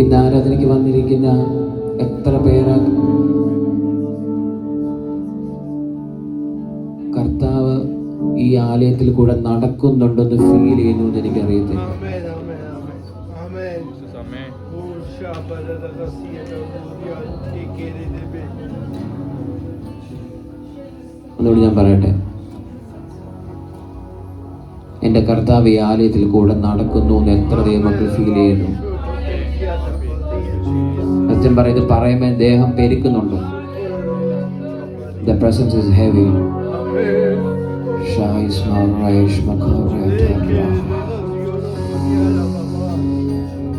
ഇന്ന് ആരാധനയ്ക്ക് വന്നിരിക്കുന്ന എത്ര പേര് കർത്താവ് ഈ ആലയത്തിൽ കൂടെ നടക്കുന്നുണ്ടെന്ന് ഫീൽ ചെയ്യുന്നു എന്ന് എനിക്കറിയത്തില്ല. ഒന്നുകൂടി ഞാൻ പറയട്ടെ, എൻ്റെ കർത്താവ് ഈ ആലയത്തിൽ കൂടെ നടക്കുന്നു എന്ന് എത്ര ദൈവമക്കൾ ഫീൽ ചെയ്യുന്നു? സത്യം പറയുന്നത് പറയുമ്പോൾ ദേഹം പെരുക്കുന്നുണ്ട്. The presence is heavy.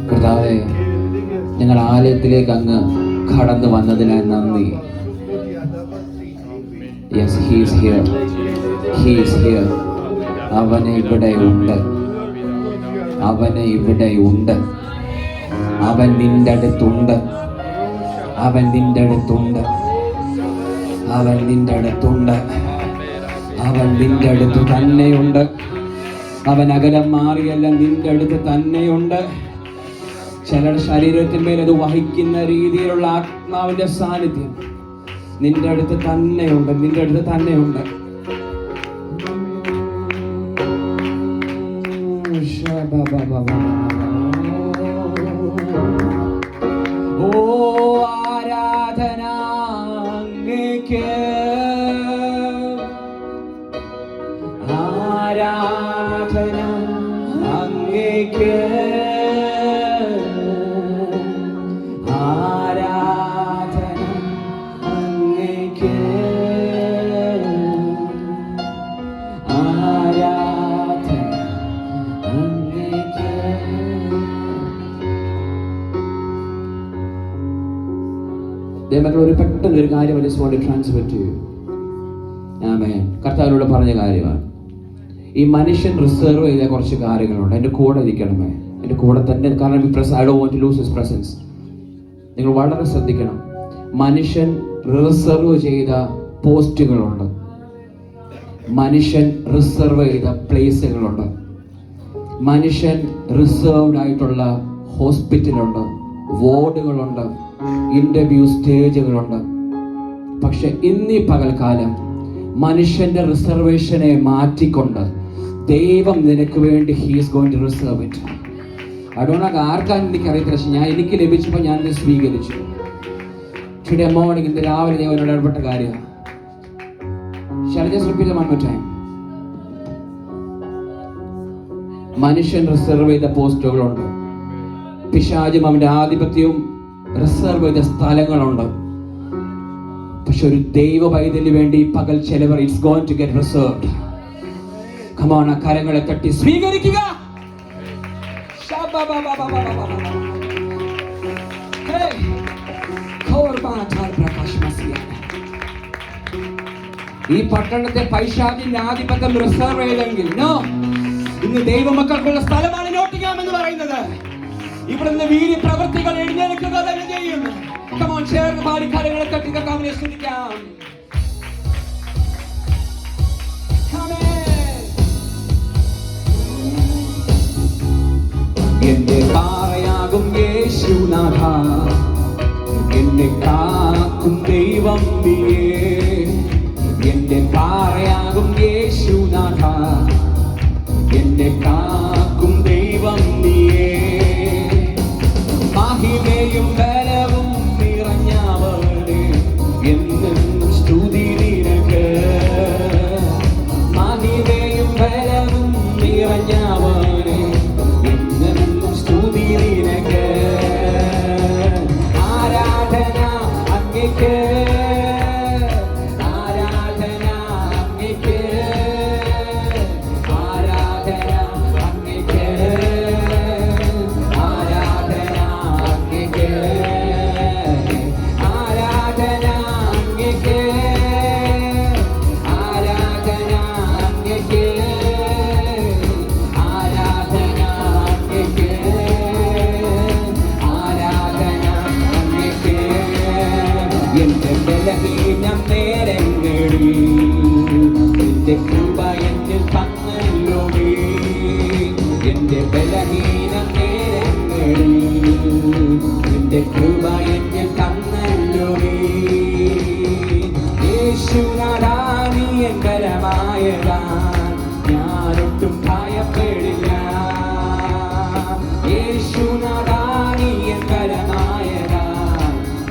കർത്താവേ, ഞങ്ങൾ ആലയത്തിലേക്ക് അങ്ങ് കടന്നു വന്നതിനായി നന്ദി. Yes, he is here. He is here. അവന് ഇവിടെയുണ്ട്. അവന് ഇവിടെയുണ്ട്. അവൻ നിന്റെ അടുത്തുണ്ട്. അവൻ നിന്റെ അടുത്തുണ്ട്. അവൻ നിന്റെ അടുത്തുണ്ട്. അവൻ നിന്റെ അടുത്ത് തന്നെയുണ്ട്. അവൻ അകലം മാറിയല്ല, നിന്റെ അടുത്ത് തന്നെയുണ്ട്. ചിലരുടെ ശരീരത്തിന്മേൽ അത് വഹിക്കുന്ന രീതിയിലുള്ള ആത്മാവിന്റെ സാന്നിധ്യം നിന്റെ അടുത്ത് തന്നെയുണ്ട്. നിന്റെ അടുത്ത് തന്നെയുണ്ട്. ഓ ആരാധന അങ്ങേക്ക്, ആരാധന അങ്ങേക്ക്, ആരാധന അങ്ങേക്ക്, ആരാധന അങ്ങേക്ക്. ദൈവമക്കൾ, ഒരു പെട്ടെന്ന് ഒരു കാര്യം ട്രാൻസ്ഫർ ചെയ്യൂ. ആമേൻ. കർത്താവിനോട് പറഞ്ഞ കാര്യമാണ്. ഈ മനുഷ്യൻ റിസർവ് ചെയ്ത കുറച്ച് കാര്യങ്ങളുണ്ട്. എൻ്റെ കൂടെ ഇരിക്കണമേ, എൻ്റെ കൂടെ തന്നെ. കാരണം I don't want to lose his presence. നിങ്ങൾ വളരെ ശ്രദ്ധിക്കണം. മനുഷ്യൻ റിസർവ് ചെയ്ത പോസ്റ്റുകളുണ്ട്. മനുഷ്യൻ റിസർവ് ചെയ്ത പ്ലേസുകളുണ്ട്. മനുഷ്യൻ റിസർവ്ഡ് ആയിട്ടുള്ള ഹോസ്പിറ്റലുണ്ട്, വാർഡുകളുണ്ട്, ഇന്റർവ്യൂ സ്റ്റേജുകളുണ്ട്. പക്ഷെ ഇന്നീ പകൽക്കാലം മനുഷ്യന്റെ റിസർവേഷനെ മാറ്റിക്കൊണ്ട് ദൈവം നിനക്ക് വേണ്ടി he is going to reserve it. അതുകൊണ്ടൊക്കെ ആർക്കാണ് എനിക്കറിയത്തില്ല, പക്ഷെ എനിക്ക് ലഭിച്ചപ്പോൾ ഞാനിത് സ്വീകരിച്ചു. ടുഡേ മോർണിംഗ്, ഇന്ന് രാവിലെ ഞാൻ എന്നോട് ഇടപെട്ട കാര്യമാണ്. മനുഷ്യൻ റിസർവ് ചെയ്ത പോസ്റ്റുകളുണ്ട്. പിശാചും അവന്റെ ആധിപത്യവും റിസർവ് ചെയ്ത സ്ഥലങ്ങളുണ്ട്. പക്ഷെ ഒരു ദൈവ പൈതലിന് വേണ്ടി പകൽ ചിലവർ it's going to get reserved. Come on, കരങ്ങളെ തട്ടി സ്വീകരിക്കുക. ഈ പട്ടണത്തെ പൈശാചിന്റെ ആധിപത്യം റിസർവ് ചെയ്തെങ്കിൽ ഇന്ന് ദൈവമക്കൾക്കുള്ള സ്ഥലമാണ് നോട്ടിങ്ങാം എന്ന് പറയുന്നത്. ഇവിടെ നിന്ന് വീര്യ പ്രവൃത്തികൾ എഴുന്നേൽക്കുക തന്നെ ചെയ്യും. Come on, ചേർന്ന് പാടി കരങ്ങളെ തട്ടി കർത്താവിനെ സ്തുതിക്കാം. എന്റെ പാറയാകും യേശുനാഥ, എന്നെ കാക്കും ദൈവം നീയേ. എന്റെ പാറയാകും യേശുനാഥ, എന്നെ കാക്കും ദൈവം നീയേ. മഹിമയും ബലവും നിറഞ്ഞവളെ എന്നും സ്തുതി നിനക്ക്. മഹിമയും ബലവും നിറഞ്ഞവളെ എന്നും സ്തുതി നിനക്ക്. ആരാധന അങ്ങേക്ക്, ആരാധന അങ്ങേക്ക്, ആരാധന അങ്ങേക്ക്, ആരാധന അങ്ങേക്ക്, ആരാധന അങ്ങേക്ക്, ആരാധന അങ്ങേക്ക്, ആരാധന അങ്ങേക്ക്, ആരാധന അങ്ങേക്ക്. എന്റെ ബലഹീന നേരങ്ങളിൽ നിന്റെ കൃപ എന്നിൽ തന്നല്ലോടി. എന്റെ ബലഹീന നേരങ്ങളിൽ നിന്റെ കൃപ എന്നിൽ തന്നല്ലോ നീ. യേശുനാഥാ നീ എൻ ബലമായതാ, ഞാനൊട്ടും ഭയപ്പെടില്ല. യേശുനാഥാ നീ എൻ ബലമായതാ,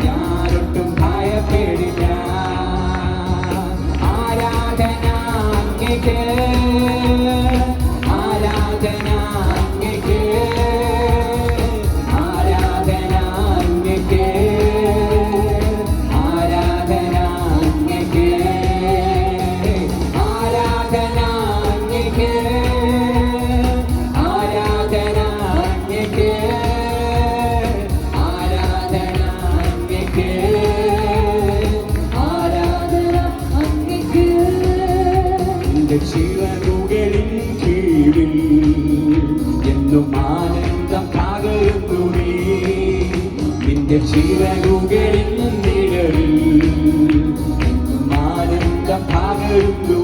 ഞാനൊട്ടും ഭയപ്പെടില്ല. ആരാധന അങ്ങേക്ക്, ആരാധന അങ്ങേക്ക്, ആരാധന അങ്ങേക്ക്, ആരാധന അങ്ങേക്ക്, ആരാധന അങ്ങേക്ക്, ആരാധന അങ്ങേക്ക്, ആരാധന അങ്ങേക്ക്, ആരാധന അങ്ങേക്ക്. നിന്റെ ചിറകുകളിൻ കീഴിൽ എന്നും ആനന്ദം പകരുന്നു നീ. നിന്റെ ചിറകുകളിൻ നിഴലിൽ എന്നും ആനന്ദം പകരുന്നു